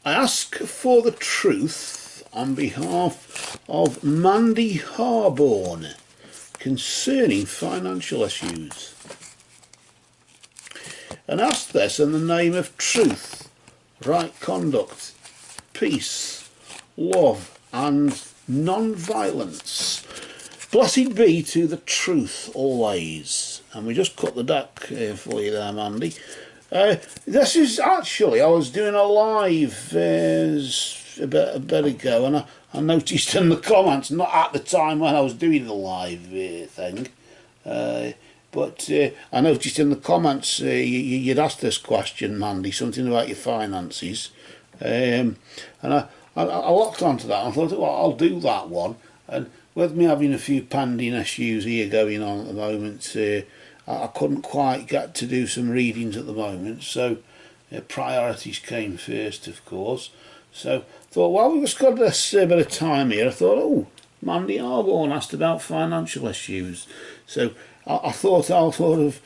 I ask for the truth on behalf of Mandy Harborne concerning financial issues. And ask this in the name of truth, right conduct, peace, love and non-violence. Blessed be to the truth always. And we just cut the deck for you there, Mandy. This is actually, I was doing a live a bit ago, and I noticed in the comments, not at the time when I was doing the live thing, but I noticed in the comments you'd asked this question, Mandy, something about your finances, and I locked onto that and I thought, well, I'll do that one. And with me having a few pending issues here going on at the moment, I couldn't quite get to do some readings at the moment, so priorities came first, of course. So I thought, well, we've just got this bit of time here. I thought, oh, Mandy Harborne asked about financial issues. So I thought I'll sort of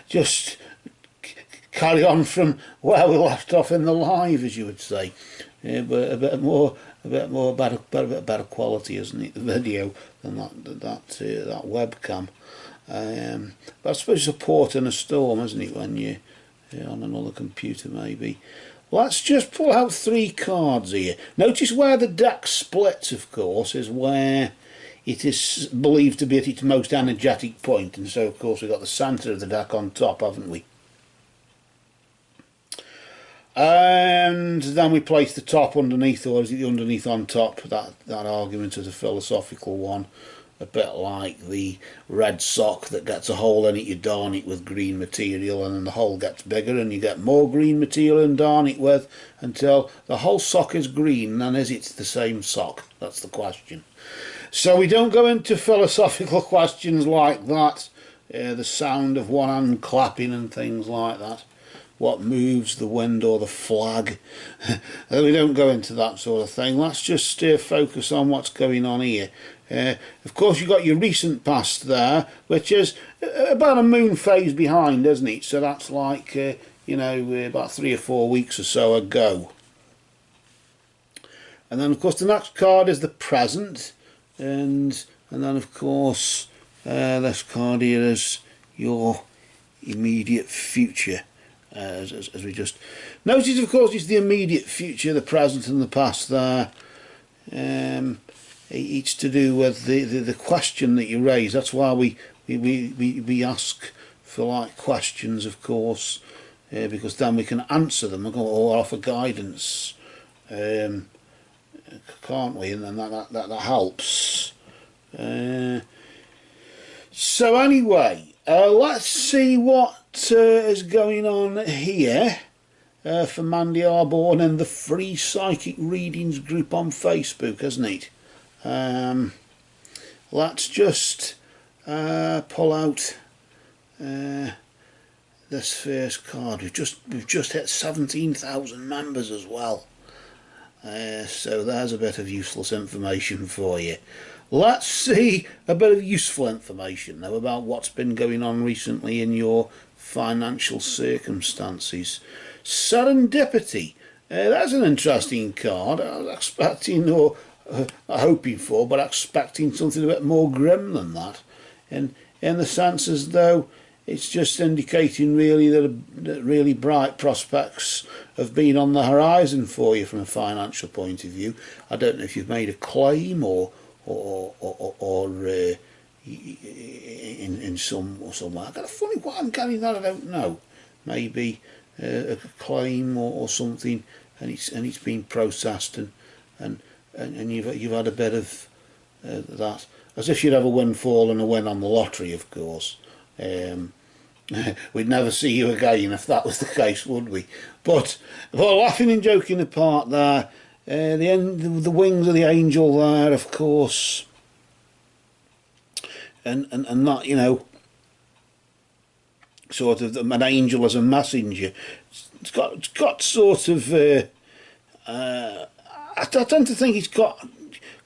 just carry on from where we left off in the live, as you would say. But a bit better quality, isn't it, the video, than that webcam. But I suppose it's a port in a storm, isn't it, when you're on another computer maybe. Let's just pull out 3 cards here. Notice where the deck splits, of course, is where it is believed to be at its most energetic point. And so, of course, we've got the centre of the deck on top, haven't we? And then we place the top underneath, or is it the underneath on top? That argument is a philosophical one. A bit like the red sock that gets a hole in it, you darn it with green material, and then the hole gets bigger and you get more green material and darn it with until the whole sock is green. Then is it the same sock? That's the question. So we don't go into philosophical questions like that, the sound of one hand clapping and things like that. What moves the wind or the flag? We don't go into that sort of thing. Let's just focus on what's going on here. Of course, you've got your recent past there, which is about a moon phase behind, isn't it? So that's like, about 3 or 4 weeks or so ago. And then, of course, the next card is the present. And then, of course, this card here is your immediate future. As we just notice, of course, it's the immediate future, the present and the past there. It's to do with the question that you raise. That's why we ask for like questions, of course, because then we can answer them or offer guidance, can't we? And then that helps. So anyway, let's see what is going on here for Mandy Harborne in the free psychic readings group on Facebook, isn't it? Let's just pull out this first card. We've just hit 17,000 members as well. So there's a bit of useless information for you. Let's see a bit of useful information now about what's been going on recently in your financial circumstances. Serendipity. That's an interesting card. I was expecting, or hoping for, but expecting something a bit more grim than that. In the sense as though it's just indicating really that really bright prospects have been on the horizon for you from a financial point of view. I don't know if you've made a claim or in some way. I've got a funny what I'm getting that I don't know. Maybe a claim or something, and it's been processed and you've had a bit of that, as if you'd have a windfall and a win on the lottery, of course. We'd never see you again if that was the case, would we? But laughing and joking apart there, the wings of the angel there, of course, and that, you know, sort of an angel as a messenger. It's got sort of I tend to think it's got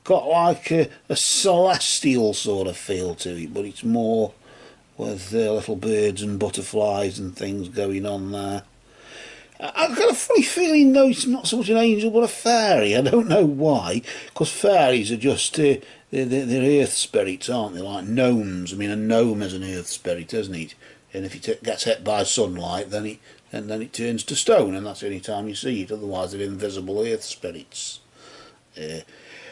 like a celestial sort of feel to it, but it's more with little birds and butterflies and things going on there. I've got a funny feeling though it's not so much an angel but a fairy. I don't know why, because fairies are just they're earth spirits, aren't they? Like gnomes. I mean, a gnome is an earth spirit, isn't it? And if it gets hit by sunlight, then it turns to stone, and that's the only time you see it. Otherwise, they're invisible earth spirits. And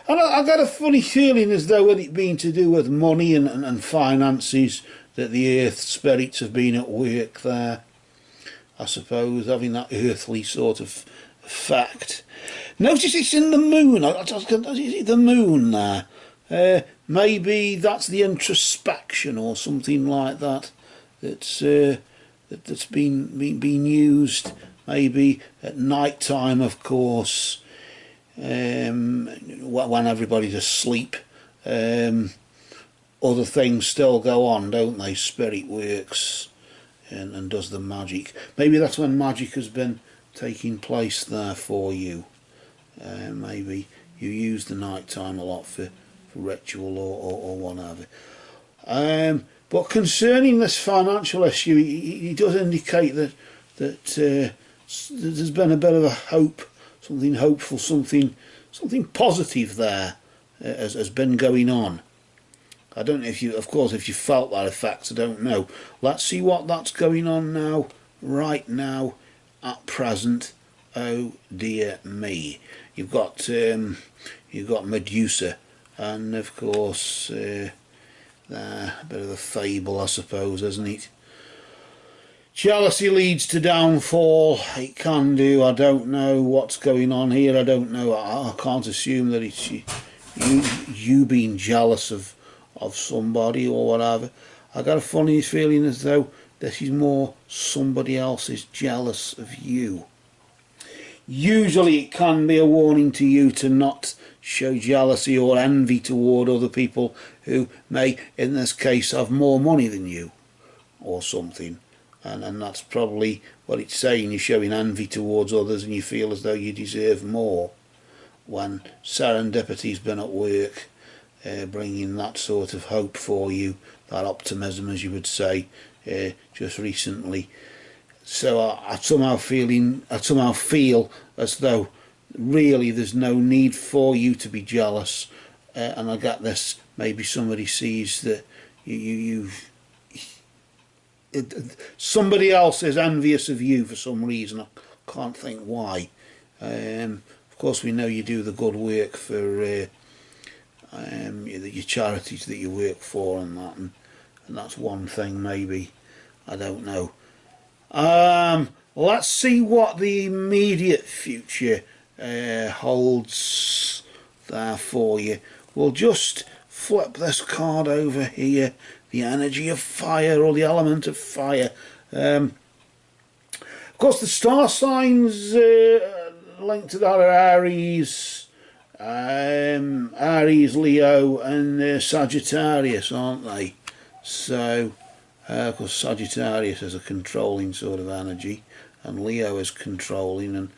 I got a funny feeling as though with it being to do with money and finances, that the earth spirits have been at work there. I suppose, having that earthly sort of effect. Notice it's in the moon. Is it the moon there? Maybe that's the introspection or something like that. That's been used. Maybe at night time, of course, when everybody's asleep. Other things still go on, don't they? Spirit works and does the magic. Maybe that's when magic has been taking place there for you. Maybe you use the night time a lot for ritual or whatever. But concerning this financial issue, he does indicate that there's been a bit of a hope, something hopeful, something positive there has been going on. I don't know if you, of course, if you felt that effect, I don't know. Let's see what that's going on now, right now, at present. Oh dear me. You've got Medusa, and of course, a bit of a fable, I suppose, isn't it? Jealousy leads to downfall. It can do. I don't know what's going on here. I don't know. I can't assume that it's you being jealous of somebody or whatever. I got a funny feeling as though this is more somebody else is jealous of you. Usually it can be a warning to you to not show jealousy or envy toward other people who may, in this case, have more money than you or something. And that's probably what it's saying. You're showing envy towards others and you feel as though you deserve more, when serendipity's been at work, bringing that sort of hope for you, that optimism, as you would say, just recently. So I somehow feel as though really there's no need for you to be jealous, and I get this. Maybe somebody sees that somebody else is envious of you for some reason. I can't think why. Of course, we know you do the good work for your charities that you work for, and that's one thing. Maybe, I don't know. Let's see what the immediate future holds there for you. We'll just flip this card over here. The energy of fire, or the element of fire. Of course, the star signs linked to that are Aries, Leo, and Sagittarius, aren't they? So, of course, Sagittarius is a controlling sort of energy, and Leo is controlling, and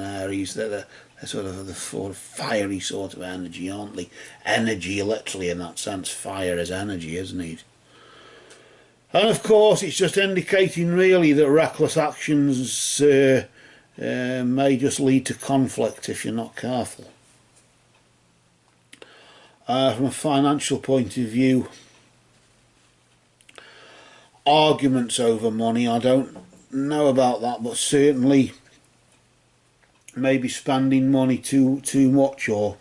Aries, they're sort of the fiery sort of energy, aren't they? Energy, literally, in that sense. Fire is energy, isn't it? And of course, it's just indicating really that reckless actions may just lead to conflict if you're not careful. From a financial point of view, arguments over money, I don't know about that, but certainly maybe spending money too much or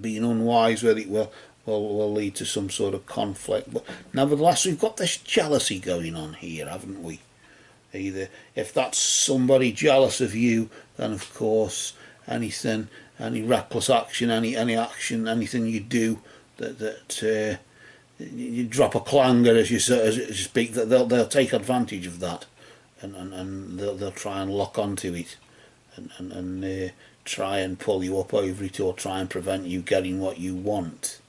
being unwise with it will lead to some sort of conflict. But nevertheless, we've got this jealousy going on here, haven't we? Either if that's somebody jealous of you, then of course any reckless action, any action, anything you do that you drop a clanger, as you speak, that they'll take advantage of that, and they'll try and lock onto it, and try and pull you up over it, or try and prevent you getting what you want.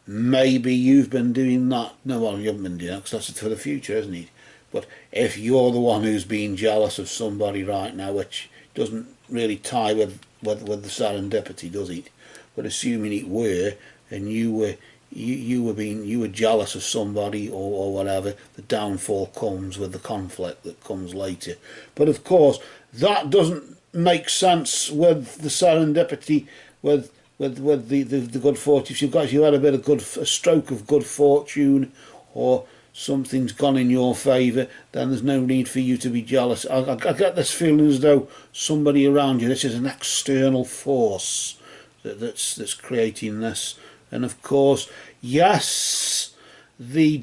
Maybe you've been doing that. No, well, you haven't been doing that, because that's for the future, isn't it? But if you're the one who's being jealous of somebody right now, which doesn't really tie with the serendipity, does it? But assuming it were, and you you were jealous of somebody or whatever, the downfall comes with the conflict that comes later. But of course, that doesn't make sense with the serendipity, with the good fortune. If you had a bit of a stroke of good fortune, or something's gone in your favour, then there's no need for you to be jealous. I get this feeling as though somebody around you, this is an external force that's creating this. And of course, yes, the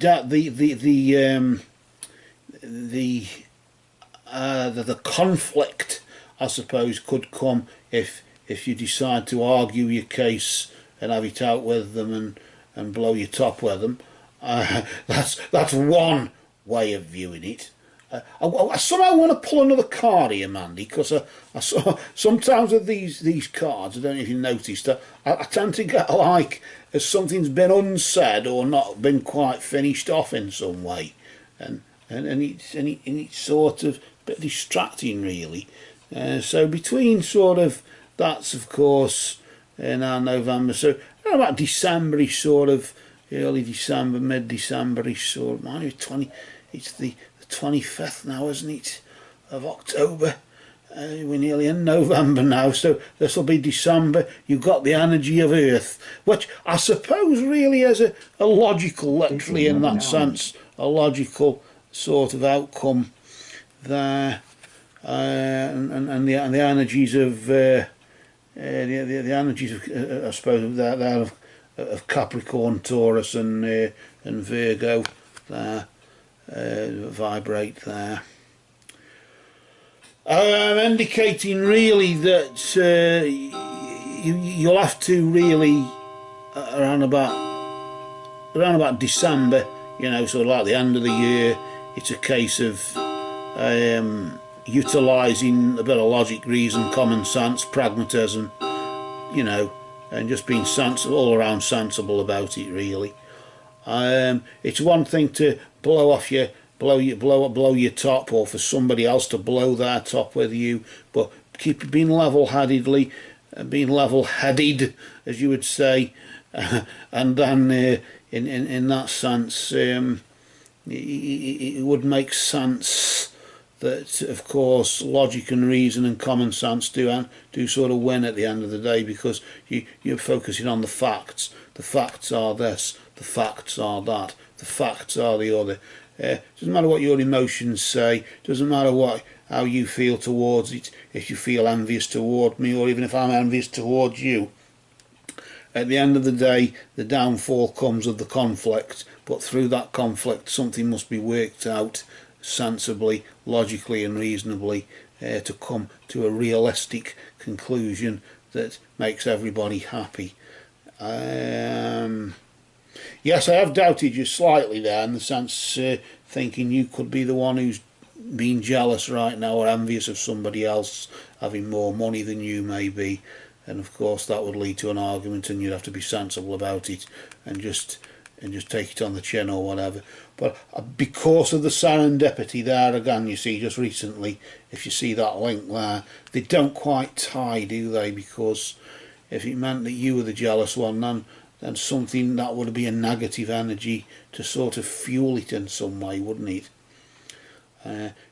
conflict, I suppose, could come if you decide to argue your case and have it out with them and blow your top with them. That's one way of viewing it. I somehow want to pull another card here, Mandy, because I saw sometimes with these cards, I don't know if you noticed, I tend to get like as something's been unsaid or not been quite finished off in some way, and it's sort of a bit distracting, really. So between sort of that's of course now November, so around about December-ish, sort of early December, mid-December-ish, sort of 20. It's the 25th now, isn't it, of October. We're nearly in November now, so this will be December. You've got the energy of Earth, which I suppose really is a logical, literally in that sense, a logical sort of outcome there, and the energies of the energies of I suppose there of Capricorn, Taurus, and Virgo there vibrate there. Indicating really that you'll have to really around about December, sort of like the end of the year, it's a case of utilising a bit of logic, reason, common sense, pragmatism, and just being sensible, all around sensible about it, really. It's one thing to blow your top, or for somebody else to blow their top with you, but keep being level-headed, as you would say, and then in that sense, it would make sense that, of course, logic and reason and common sense do sort of win at the end of the day, because you're focusing on the facts. The facts are this, the facts are that, the facts are the other. Doesn't matter what your emotions say, doesn't matter how you feel towards it, if you feel envious toward me, or even if I'm envious towards you. At the end of the day, the downfall comes of the conflict, but through that conflict something must be worked out sensibly, logically and reasonably, to come to a realistic conclusion that makes everybody happy. Yes, I have doubted you slightly there, in the sense thinking you could be the one who's being jealous right now or envious of somebody else having more money than you maybe, and of course that would lead to an argument, and you'd have to be sensible about it and just take it on the chin or whatever. But because of the serendipity there again, you see, just recently, if you see that link there, they don't quite tie, do they? Because if it meant that you were the jealous one, then something that would be a negative energy to sort of fuel it in some way, wouldn't it?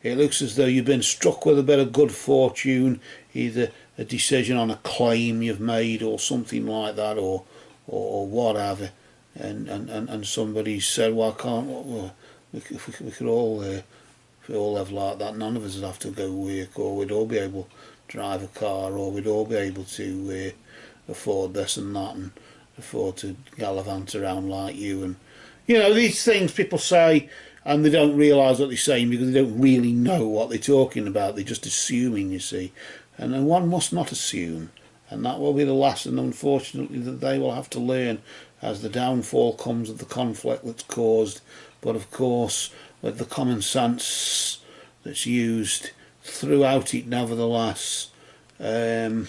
It looks as though you've been struck with a bit of good fortune, either a decision on a claim you've made or something like that, or whatever, and somebody said, well, we could all if we all live like that, none of us would have to go work, or we'd all be able to drive a car, or we'd all be able to afford this and that, and afford to gallivant around like you. And these things people say, and they don't realise what they're saying, because they don't really know what they're talking about. They're just assuming, you see, and one must not assume, and that will be the lesson, unfortunately, that they will have to learn as the downfall comes of the conflict that's caused. But of course, with the common sense that's used throughout it, nevertheless, that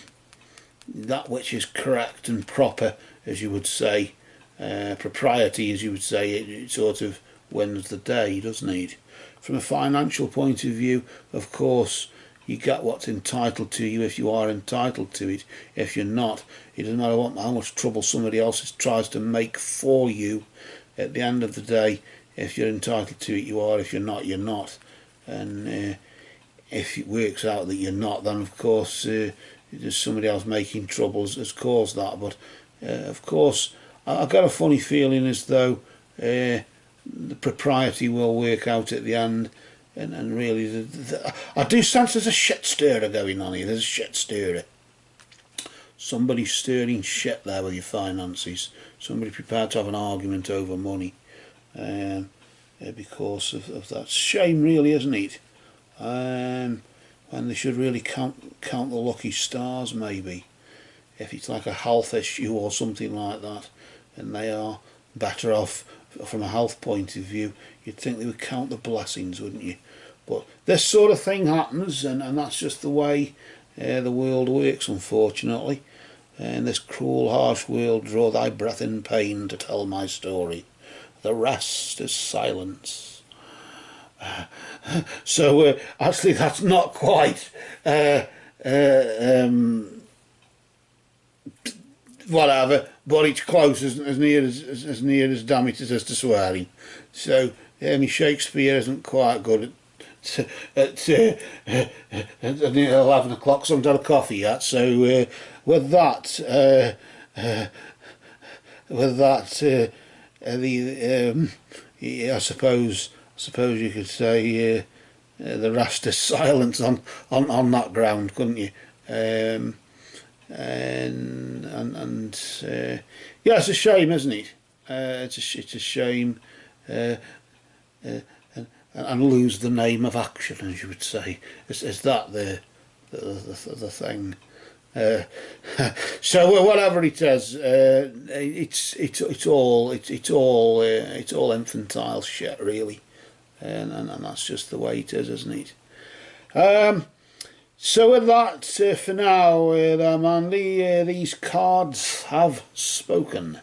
which is correct and proper, as you would say, propriety, as you would say, it sort of wins the day, doesn't it? From a financial point of view, of course, you get what's entitled to you if you are entitled to it. If you're not, it doesn't matter how much trouble somebody else tries to make for you. At the end of the day, if you're entitled to it, you are. If you're not, you're not. And if it works out that you're not, then of course there's somebody else making troubles has caused that. But of course, I've got a funny feeling as though the propriety will work out at the end. And really, I do sense there's a shit stirrer going on here. There's a shit stirrer. Somebody stirring shit there with your finances. Somebody prepared to have an argument over money. Because of that. Shame, really, isn't it? When they should really count the lucky stars, maybe. If it's like a health issue or something like that, and they are better off from a health point of view, you'd think they would count the blessings, wouldn't you? But this sort of thing happens, and that's just the way the world works, unfortunately. In this cruel, harsh world, draw thy breath in pain to tell my story. The rest is silence. So actually, that's not quite whatever, but it's close, as near as damn it as to swearing. So my Shakespeare isn't quite good at 11 o'clock, so I haven't had a coffee yet. So with that, I suppose you could say the rest is silence on that ground, couldn't you? And yeah, it's a shame, isn't it? It's a shame, and lose the name of action, as you would say. Is that the thing? So whatever it is, it's all infantile shit, really, and that's just the way it is, isn't it? So with that, for now, Mandy, these cards have spoken.